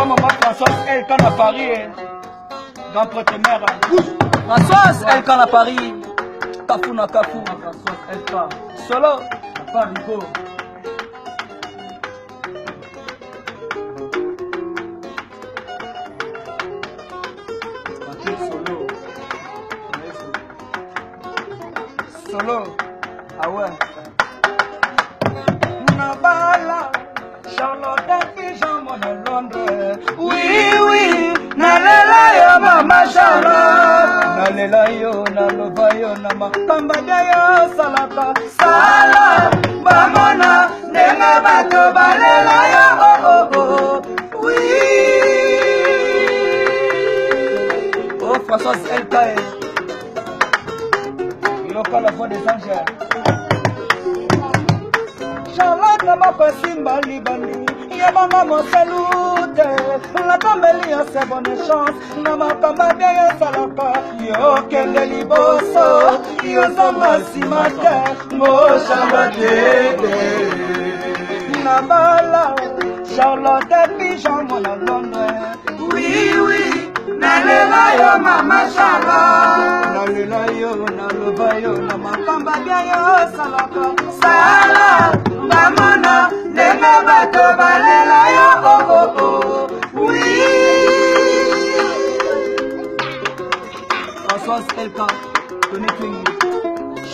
Maman Françoise, elle quand à Paris, grand prêtre mère. Françoise, elle quand à Paris. Kafou na Kafou. Françoise, elle quand. Solo. Pas Rico. Solo. Ah ouais. Nabala. Charlotte Pigeon, mon Londres. Oui, nalela yo mama Charlotte. Nalela yo, naloba yo, namakamba yo salaka. Sala, bamona, ndenge bato balela yo. Oui. Oh, Françoise Elkae. Local la voix des anges. Charlotte n'a simba libani. Yabanga mo salute. La tombeli a se bonne chance. Namakamba bien ya salaka. Yo kende liboso. Yo zama simate. Mo Charlotte. Nabala. Charlotte Pigeon mon Londres. Oui. Nalela yo mama Charlotte. Nalela yo, naloba yo, namakamba bien yo salaka. Sala, bamona, ndenge bato balela yo. Oui. Françoise Elka, Tony Twingi.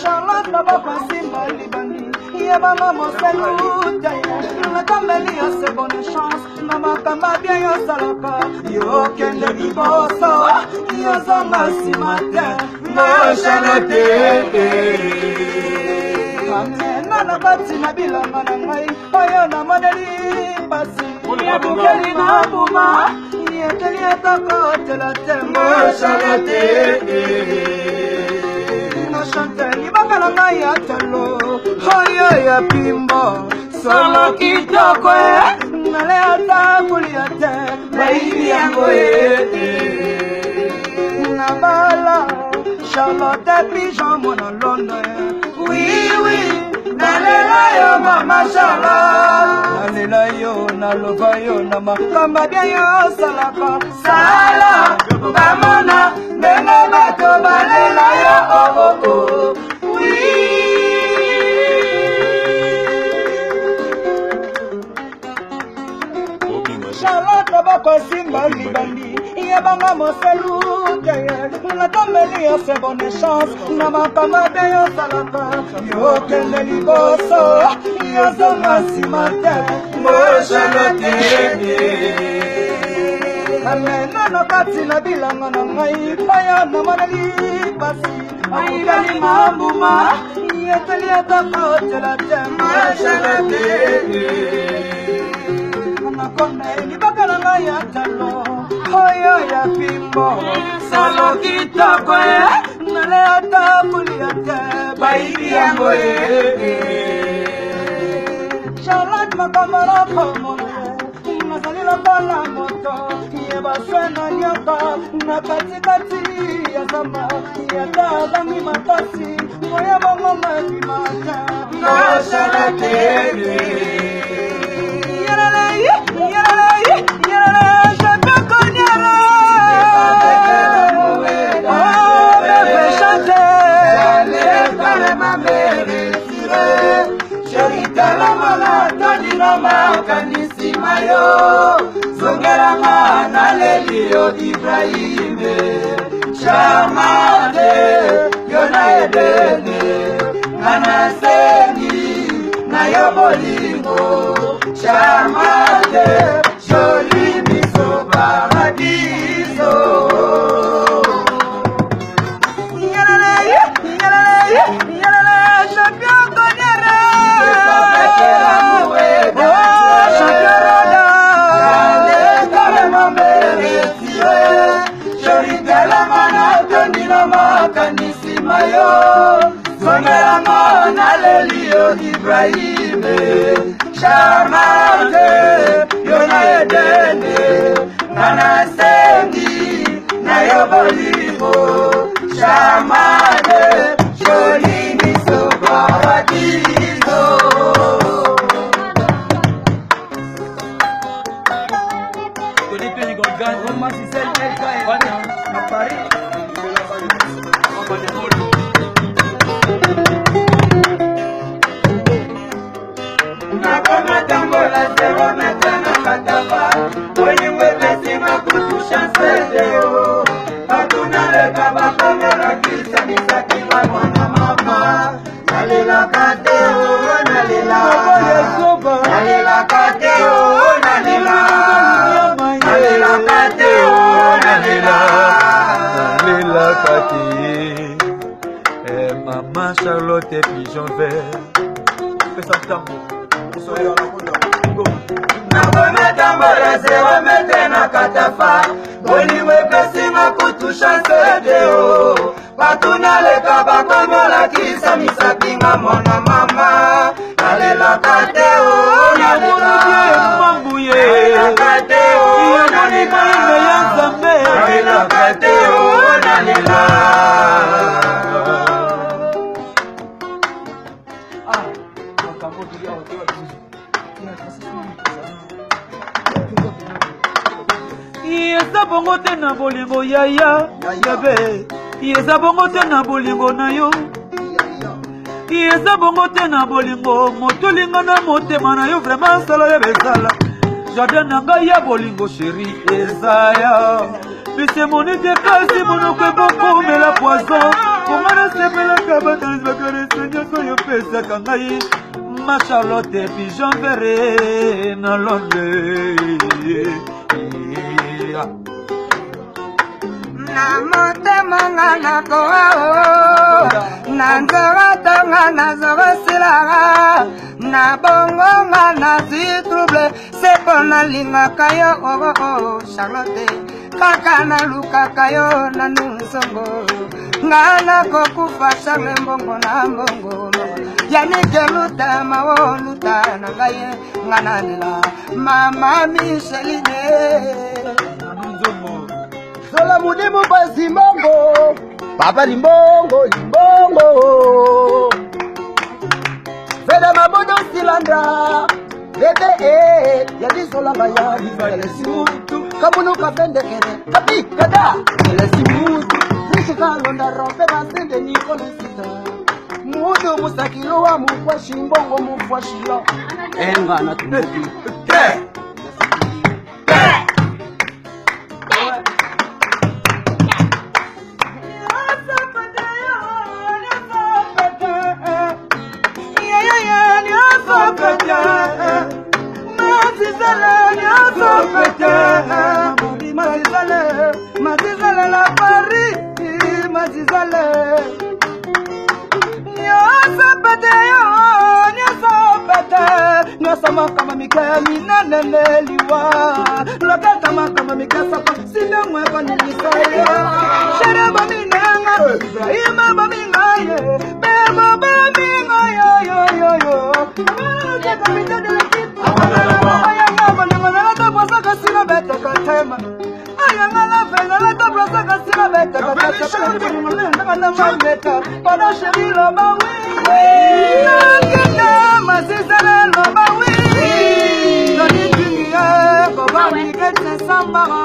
Charlotte nabaka simba libandi. Yabanga mo salute. Natambeli yo se bonne chance. Namakamba bien yo salaka. Yo kende liboso. Yo zama simate. Mo Charlotte. Amena na bati na bilanga na ngai. Oyo na modeli pasi. Ya bukeli na buma. Yeteli etako tela tembo Charlotte. Na chanteli bakala ngai ya telo. Oyo ya pimbo. Solo kitoko nale ata kuliate. Baby yango Nabala. Charlotte Pigeon mon Londres. Oui, nalela yo mama Charlotte. Nalela yo, naloba yo, namakamba bien yo salaka. Sala, bamona, ndenge bato balela yo. Oui. Charlotte nabako simba libandi. Yabanga mo salute. Natambeli yo se bonne chance. Namakamba bien yo salaka. Yo kende liboso. Yo zama simate. Mo Charlotte. Amena no kati na bilanga na ngai. Paya na manali pasi. Aidali mambuma. Yeteli etako tela tembo Charlotte. Nakonde libakala ngai ya talo. Oyo ya pimbo. Solo kitoko nale ata kuliate. Baby yango Charlotte makamara pomone. Nazali lokola moto. Yebaswe na nyoka. Na katikati ya zamba. Yata bangi matasi. Moya bongo mabimata. No Charlotte. Zongeranga na lelio Ibrahime Chamade Yona Edene Nana Sengi Na Yobolingo Chamade Joli Miso Paradiso Champion Konyere Zongeranga na lelio Ibrahime Chamade Yona Edene Nana Sengi Na Yobolingo Chamade Joli biso. Roma Gisèle Elka à Paris. Nakona tambola zero metana kataba. Oyimwe besima kutu chancel deo. Hakuna leka bakamera kisa misaki mwana mama. Nalela kateo, nalela. Nalela kateo, nalela. Nalela kateo, nalela. Nalela kateo. Maman Charlotte Pigeon Vert. Fais ça tambour. Nakona tambola zero metana katafa. Oliwe pesima kutu chance deo. Patuna leka bakomola kisa misapinga mwana mama. Nalela kateo, nalela. Nalela kateo, nalela. Nalela kateo, nalela. Yeza bongo te na bolingo yaya yabe. Yeza bongo te na bolingo na yo. Yeza bongo te na bolingo motolinga na motema na yo vraiment sala ya bezala. Jardin na ngai ya bolingo chéri ezaya. Pise monite kasi monoko eboko mela poison. Komana sepela kabata bakare senya soyo pesa kangai. Ma Charlotte Pigeon Vert na Londres. Na motema nga na koa o. Na nzora tonga na zoro silaga. Na bongo nga na zi trouble. Sepo na linga kayo o Charlotte. Kaka na luka kayo na nusongo. Nga na kokufa charle mbongo na mbongo. Yanike luta mawo luta na gaye. Nga na nila Mama Micheline. Sola mudimu basi mbongo. Papa limbongo limbongo. Veda mabodo silanda. Bebe yadi sola baya vele simutu. Kabunu kabende kere kabi kada vele simutu. Nishika londa rope basende nikole sita. Mudu musakilo wa mufwashi mbongo mufwashilo. Enga na tumbuki. Mazizale la Paris, mazizale. Nyosapete yo, nyosapete. Nyosama kama mikemi na neleliwa. Lokata makama mikasa kwa sime mwepa nilisaya. Shere baminanga, Ibrahima bamingaye. Bebo bamingaye, yo yo yo. Nyosapete mitade la kitu. Ayanga balinga la tabwasa kasina bete katema. Ayanga la fena la tabwasa kasina bete katema. Na mameta, pada sheri lo bawi. Nakenda mazizale lo bawi. Nani tingiye, kobani kete sambara.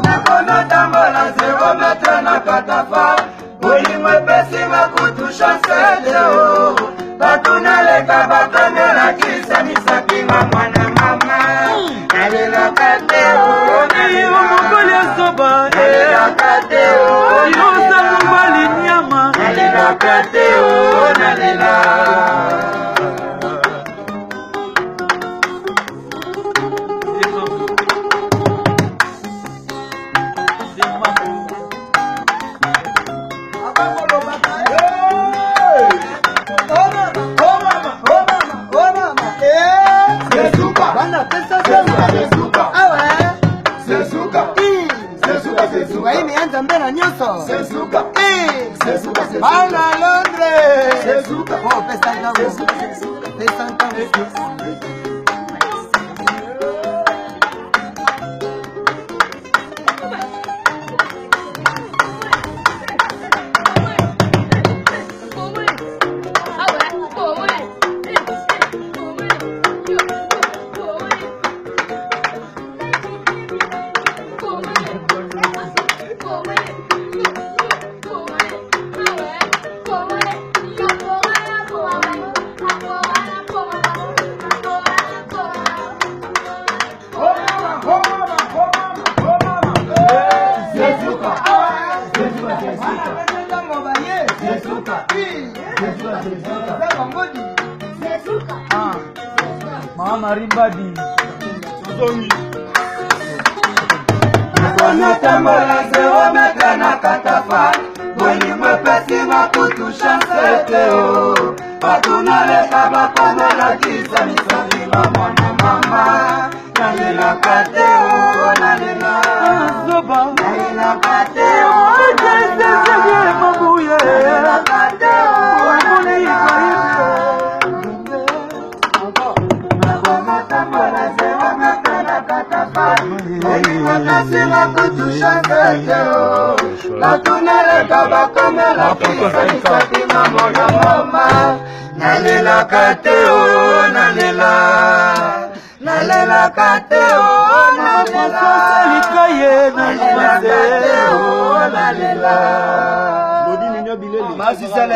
Nakona tambola zero metre na katafa. Bolimwe pesima kutu chance deo. Batuna leka bakamera kisa misapima mwana mama. Nalela kateo, nalela. Mokole soba, nalela kateo. Yosa mbali nyama, nalela kateo, nalela. Bana Londres. Sezuka. Oh, pesa ndogo. Pesa ndogo. Marie Badi. Natambola zero mètre na katafa. Boni me pesi makutu chance teo. Patuna leka bakomo la kisa misali mama mama. Nalela kateo, nalela Zoba. nalela kateo, Nalela mabuye. nalela kateo, nalela natambola zero mètre na katafa. Boni me pesi makutu chance teo. Patuna leka bakomo la kisa misali mama. Nalela kateo, nalela kateo, nalela Likaye kateo, nalela. Masisele.